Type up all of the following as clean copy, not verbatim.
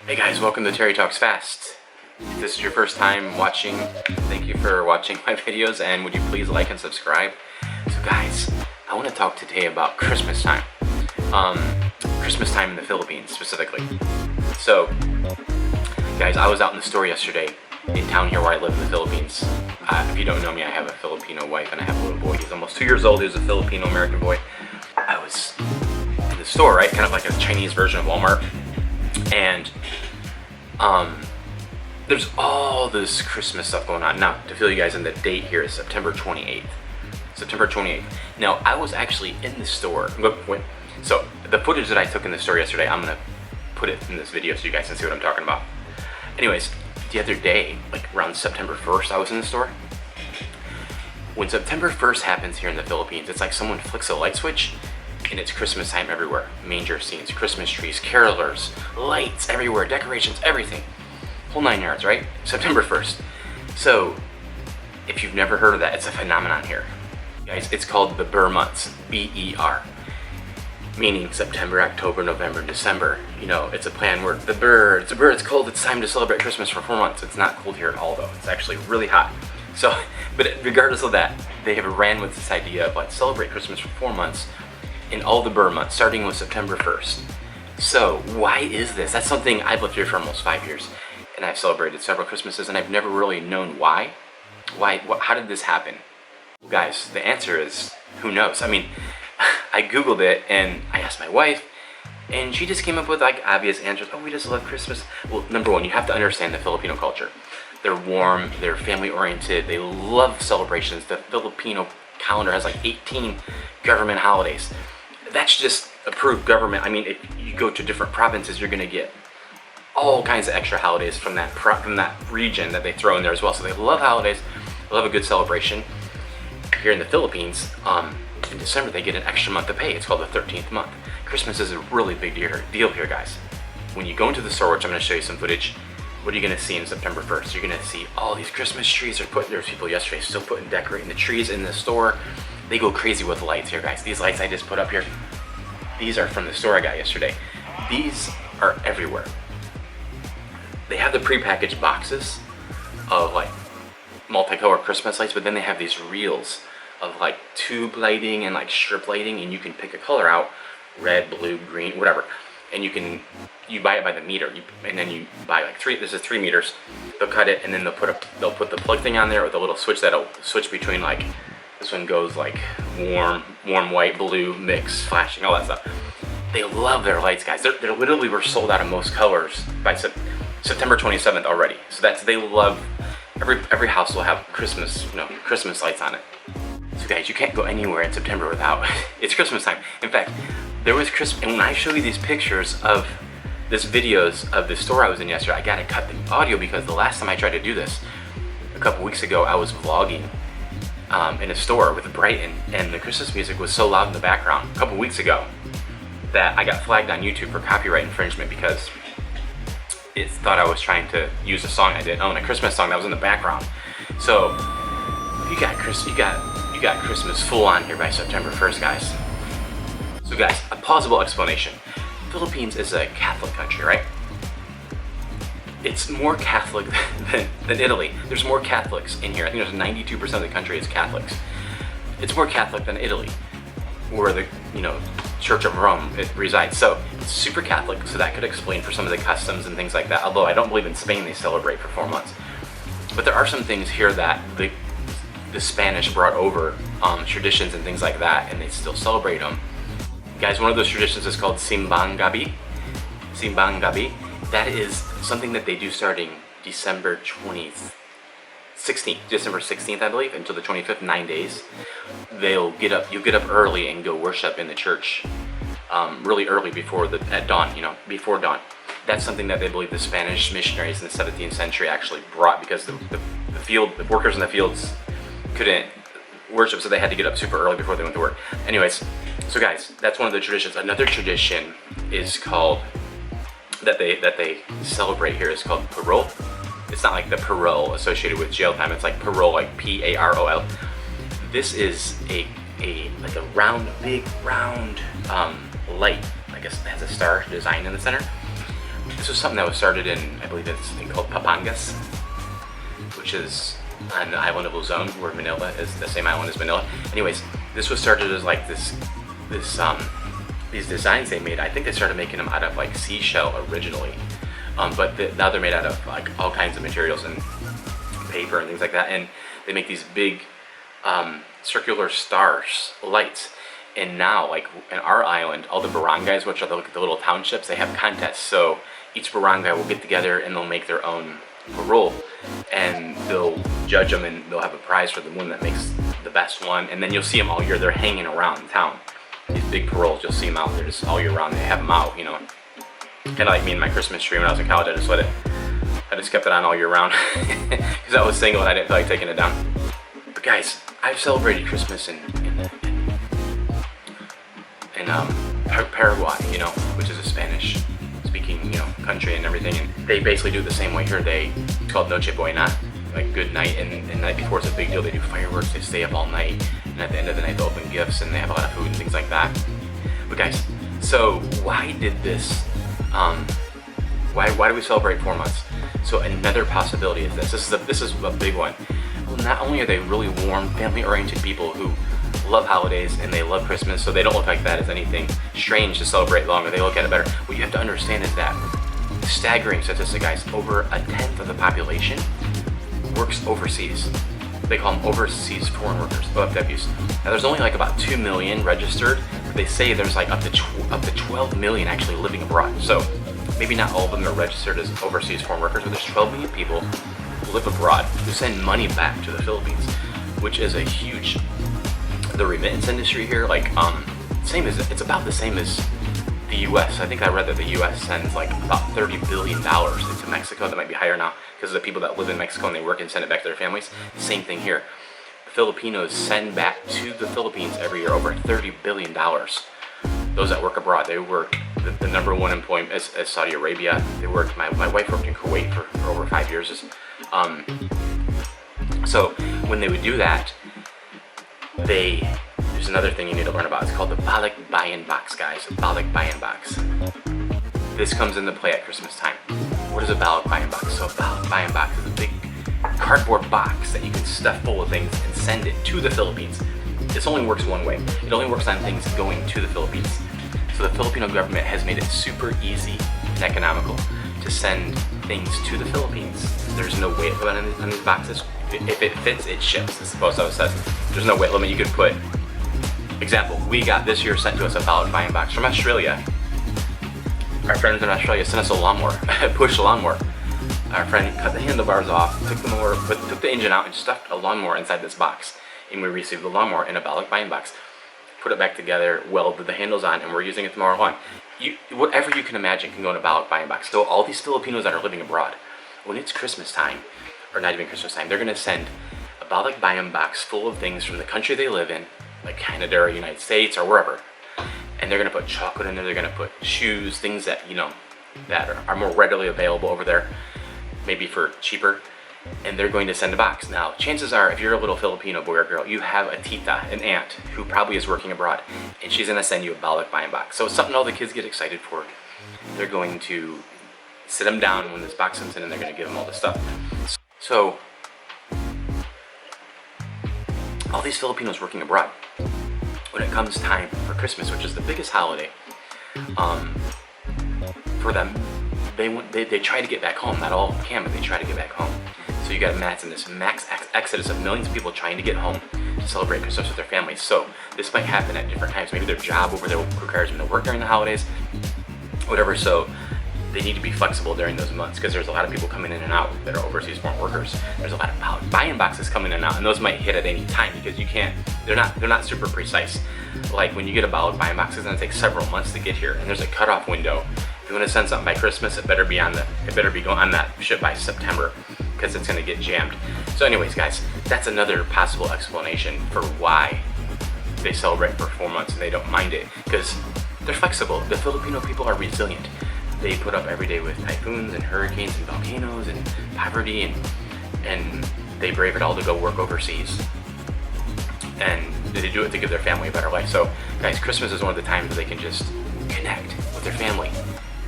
Hey guys, welcome to Terry Talks Fast. If this is your first time watching, thank you for watching my videos, and would you please like and subscribe? So guys, I want to talk today about Christmas time. Christmas time in the Philippines specifically. So guys, I was out in the store yesterday in town here where I live in the Philippines. If you don't know me, I have a Filipino wife and I have a little boy. He's almost 2 years old. He's a Filipino-American boy. I was in the store, right? Kind of like a Chinese version of Walmart. And there's all this Christmas stuff going on. Now, to fill you guys in, the date here is September 28th. September 28th. Now, I was actually in the store. So, the footage that I took in the store yesterday, I'm going to put it in this video so you guys can see what I'm talking about. Anyways, the other day, like around September 1st, I was in the store. When September 1st happens here in the Philippines, it's like someone flicks a light switch and it's Christmas time everywhere. Manger scenes, Christmas trees, carolers, lights everywhere, decorations, everything. Whole 9 yards, right? September 1st. So, if you've never heard of that, it's a phenomenon here. Guys, it's called the Ber months, B-E-R. Meaning September, October, November, December. You know, it's a plan where it's cold, it's time to celebrate Christmas for 4 months. It's not cold here at all though. It's actually really hot. So, but regardless of that, they have ran with this idea of like celebrate Christmas for 4 months in all the Ber months, starting with September 1st. So, why is this? That's something I've lived here for almost 5 years, and I've celebrated several Christmases, and I've never really known why. How did this happen? Well, guys, the answer is, who knows? I mean, I Googled it, and I asked my wife, and she just came up with like obvious answers. Oh, we just love Christmas. Well, number one, you have to understand the Filipino culture. They're warm, they're family-oriented, they love celebrations. The Filipino calendar has like 18 government holidays. That's just approved government. I mean, if you go to different provinces, you're gonna get all kinds of extra holidays from that region that they throw in there as well. So they love holidays, they love a good celebration. Here in the Philippines, in December they get an extra month of pay. It's called the 13th month. Christmas is a really big deal here, guys. When you go into the store, which I'm gonna show you some footage, what are you gonna see in September 1st? You're gonna see all these Christmas trees. There's people yesterday still decorating the trees in the store. They go crazy with the lights here, guys. These lights I just put up here, these are from the store I got yesterday. These are everywhere. They have the prepackaged boxes of like multicolored Christmas lights, but then they have these reels of like tube lighting and like strip lighting, and you can pick a color out, red, blue, green, whatever. And you buy it by the meter, and then you buy like this is 3 meters. They'll cut it, and then they'll put the plug thing on there with a little switch that'll switch between like, this one goes like warm white, blue, mix, flashing, all that stuff. They love their lights, guys. They're literally, we're sold out of most colors by September 27th already. So they love, every house will have Christmas lights on it. So guys, you can't go anywhere in September without, it's Christmas time. In fact, there was Christmas, and when I show you these pictures of this videos of the store I was in yesterday, I gotta cut the audio because the last time I tried to do this, a couple weeks ago, I was vlogging in a store with Brighton, and the Christmas music was so loud in the background a couple weeks ago that I got flagged on YouTube for copyright infringement because it thought I was trying to use a song I didn't own, a Christmas song that was in the background. So you got Christmas full on here by September 1st, guys. So guys, a plausible explanation. Philippines is a Catholic country, right? It's more Catholic than Italy. There's more Catholics in here. I think there's 92% of the country is Catholics. It's more Catholic than Italy, where the Church of Rome it resides. So it's super Catholic, so that could explain for some of the customs and things like that. Although I don't believe in Spain they celebrate for 4 months. But there are some things here that the Spanish brought over, traditions and things like that, and they still celebrate them. Guys, one of those traditions is called Simbang Gabi. Simbang Gabi. That is something that they do starting December 16th, I believe, until the 25th, 9 days. You'll get up early and go worship in the church, really early before before dawn. That's something that they believe the Spanish missionaries in the 17th century actually brought because the workers in the fields couldn't worship, so they had to get up super early before they went to work. Anyways, so guys, that's one of the traditions. Another tradition is called that they celebrate here is called parol. It's not like the parole associated with jail time. It's like parole, like P-A-R-O-L. This is a big round light. I guess it has a star design in the center. This was something that was started in, I believe it's called Papangas, which is on the island of Luzon, where Manila is the same island as Manila. Anyways, this was started as like these designs they made. I think they started making them out of like seashell originally, but now they're made out of like all kinds of materials and paper and things like that. And they make these big circular stars, lights. And now, like in our island, all the barangays, which are the little townships, they have contests. So each barangay will get together and they'll make their own parole, and they'll judge them, and they'll have a prize for the one that makes the best one. And then you'll see them all year. They're hanging around town. These big paroles, you'll see them out there just all year round. They have them out, you know. Kind of like me and my Christmas tree when I was in college. I just kept it on all year round because I was single and I didn't feel like taking it down. But guys, I've celebrated Christmas in Paraguay, you know, which is a Spanish-speaking, you know, country and everything. And they basically do it the same way here. It's called Noche Buena, like good night, and the night before it's a big deal. They do fireworks. They stay up all night, and at the end of the night they open gifts, and they have a lot of food and things like that. But guys, so why did this? Why do we celebrate 4 months? So another possibility is this. This is a big one. Well, not only are they really warm, family-oriented people who love holidays and they love Christmas, so they don't look like that as anything strange to celebrate longer. They look at it better. What you have to understand is that staggering statistic, guys, over 1/10 of the population works overseas. They call them overseas foreign workers, OFWs. Now there's only like about 2 million registered, but they say there's like up to 12 million actually living abroad. So maybe not all of them are registered as overseas foreign workers, but there's 12 million people who live abroad who send money back to the Philippines, which is a huge. The remittance industry here, like it's about the same as the U.S. I think I read that the U.S. sends like about $30 billion into Mexico. That might be higher now because of the people that live in Mexico and they work and send it back to their families. Same thing here. The Filipinos send back to the Philippines every year over $30 billion. Those that work abroad, they work the number one employment is Saudi Arabia. They worked. My wife worked in Kuwait for over 5 years. So when they would do that, there's another thing you need to learn about. It's called the Balik Bayan Box, guys. Balik Bayan Box. This comes into play at Christmas time. What is a Balik Bayan Box? So a Balik Bayan Box is a big cardboard box that you can stuff full of things and send it to the Philippines. This only works one way. It only works on things going to the Philippines. So the Filipino government has made it super easy and economical to send things to the Philippines. There's no weight limit on these boxes. If it fits, it ships. This is what it says. There's no weight limit. You could put, example, we got this year sent to us a Balik Bayan Box from Australia. Our friends in Australia sent us a lawnmower, a push lawnmower. Our friend cut the handlebars off, took the engine out, and stuffed a lawnmower inside this box. And we received the lawnmower in a Balik Bayan Box. Put it back together, welded the handles on, and we're using it tomorrow on. Whatever you can imagine can go in a Balik Bayan Box. So all these Filipinos that are living abroad, when it's Christmas time, or not even Christmas time, they're going to send a Balik Bayan Box full of things from the country they live in, like Canada or United States or wherever. And they're going to put chocolate in there, they're going to put shoes, things that, you know, that are more readily available over there, maybe for cheaper. And they're going to send a box. Now, chances are, if you're a little Filipino boy or girl, you have a tita, an aunt, who probably is working abroad, and she's going to send you a Balik Bayan Box. So it's something all the kids get excited for. They're going to sit them down when this box comes in, and they're going to give them all this stuff. So, all these Filipinos working abroad, when it comes time for Christmas, which is the biggest holiday, for them, they try to get back home. Not all can, but they try to get back home. So you got this max exodus of millions of people trying to get home to celebrate Christmas with their families. So this might happen at different times. Maybe their job over there requires them to work during the holidays, whatever. So they need to be flexible during those months because there's a lot of people coming in and out that are overseas foreign workers. There's a lot of Balik Bayan Boxes coming in and out, and those might hit at any time because you can't. They're not super precise. Like when you get a Balik Bayan Box, it's gonna take several months to get here, and there's a cutoff window. If you want to send something by Christmas, it better be going on that ship by September because it's gonna get jammed. So, anyways, guys, that's another possible explanation for why they celebrate for 4 months and they don't mind it because they're flexible. The Filipino people are resilient. They put up every day with typhoons and hurricanes and volcanoes and poverty, and they brave it all to go work overseas. And they do it to give their family a better life. So, guys, Christmas is one of the times where they can just connect with their family.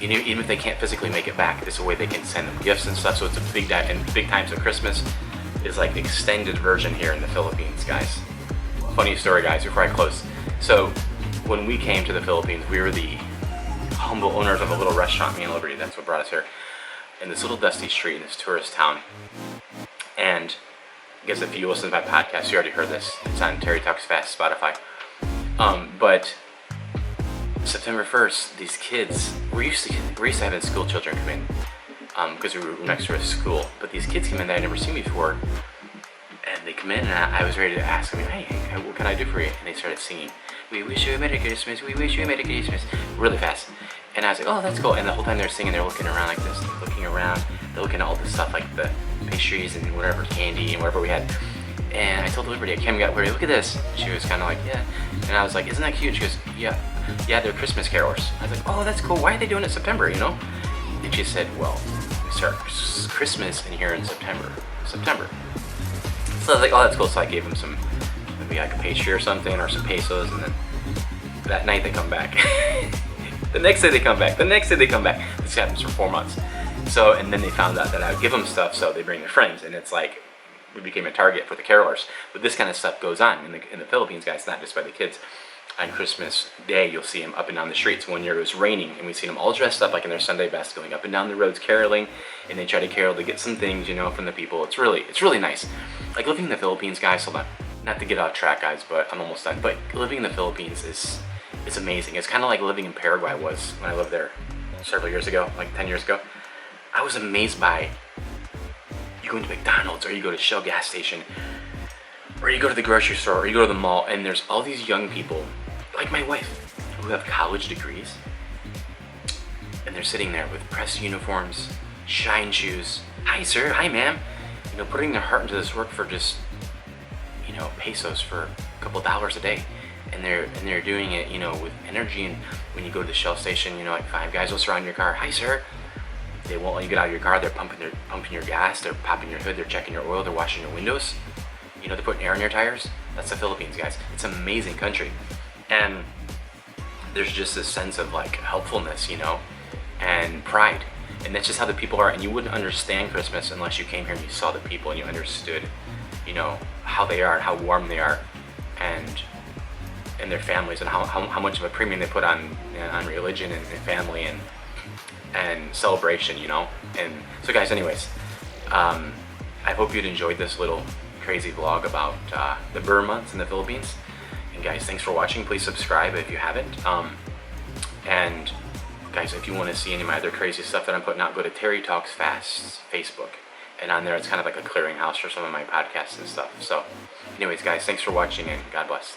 even if they can't physically make it back, it's a way they can send them gifts and stuff. So it's a big times of Christmas is like extended version here in the Philippines, guys. Funny story, guys, before I close. So when we came to the Philippines, we were the humble owners of a little restaurant, me and Liberty. That's what brought us here, in this little dusty street in this tourist town. And I guess if you listen to my podcast, you already heard this. It's on Terry Talks Fast, Spotify. But September 1st, these kids, we're used to having school children come in because we were next to a school. But these kids came in that I'd never seen before, and they come in, and I was ready to ask them, hey, what can I do for you? And they started singing, "We wish you a Merry Christmas, we wish you a Merry Christmas," really fast. And I was like, oh, that's cool. And the whole time they're singing, they're looking around like this, looking around, they're looking at all the stuff like the pastries and whatever candy and whatever we had. And I told Liberty, Kim got Liberty, look at this. She was kind of like, yeah. And I was like, isn't that cute? She goes, yeah, they're Christmas carolers. I was like, oh, that's cool. Why are they doing it in September, you know? And she said, well, we start Christmas in here in September. So I was like, oh, that's cool. So I gave them some, maybe like a pastry or something, or some pesos, and then that night they come back. The next day they come back. This happens for 4 months. So, and then they found out that I would give them stuff, so they bring their friends, and it's like, we became a target for the carolers. But this kind of stuff goes on in the Philippines, guys, not just by the kids. On Christmas Day, you'll see them up and down the streets. One year it was raining, and we see them all dressed up like in their Sunday best, going up and down the roads caroling, and they try to carol to get some things, you know, from the people. It's really nice. Like living in the Philippines, guys, hold on, not to get off track, guys, but I'm almost done. But living in the Philippines it's amazing. It's kind of like living in Paraguay was when I lived there several years ago, like 10 years ago. I was amazed by, you go into McDonald's, or you go to Shell gas station, or you go to the grocery store, or you go to the mall, and there's all these young people, like my wife, who have college degrees, and they're sitting there with pressed uniforms, shine shoes, hi sir, hi ma'am, you know, putting their heart into this work for just, you know, pesos for a couple $1 a day. And they're doing it, you know, with energy. And when you go to the Shell station, you know, like 5 guys will surround your car. Hi, sir. They won't let you get out of your car. They're pumping your gas. They're popping your hood. They're checking your oil. They're washing your windows. You know, they're putting air in your tires. That's the Philippines, guys. It's an amazing country. And there's just this sense of like helpfulness, you know, and pride. And that's just how the people are. And you wouldn't understand Christmas unless you came here and you saw the people and you understood, you know, how they are and how warm they are, and their families, and how much of a premium they put on religion and family and celebration, you know. And so, guys, anyways, I hope you'd enjoyed this little crazy vlog about the Ber months in the Philippines. And guys, thanks for watching. Please subscribe if you haven't. And guys, if you want to see any of my other crazy stuff that I'm putting out, go to Terry Talks Fast Facebook, and on there it's kind of like a clearinghouse for some of my podcasts and stuff. So anyways, guys, thanks for watching, and God bless.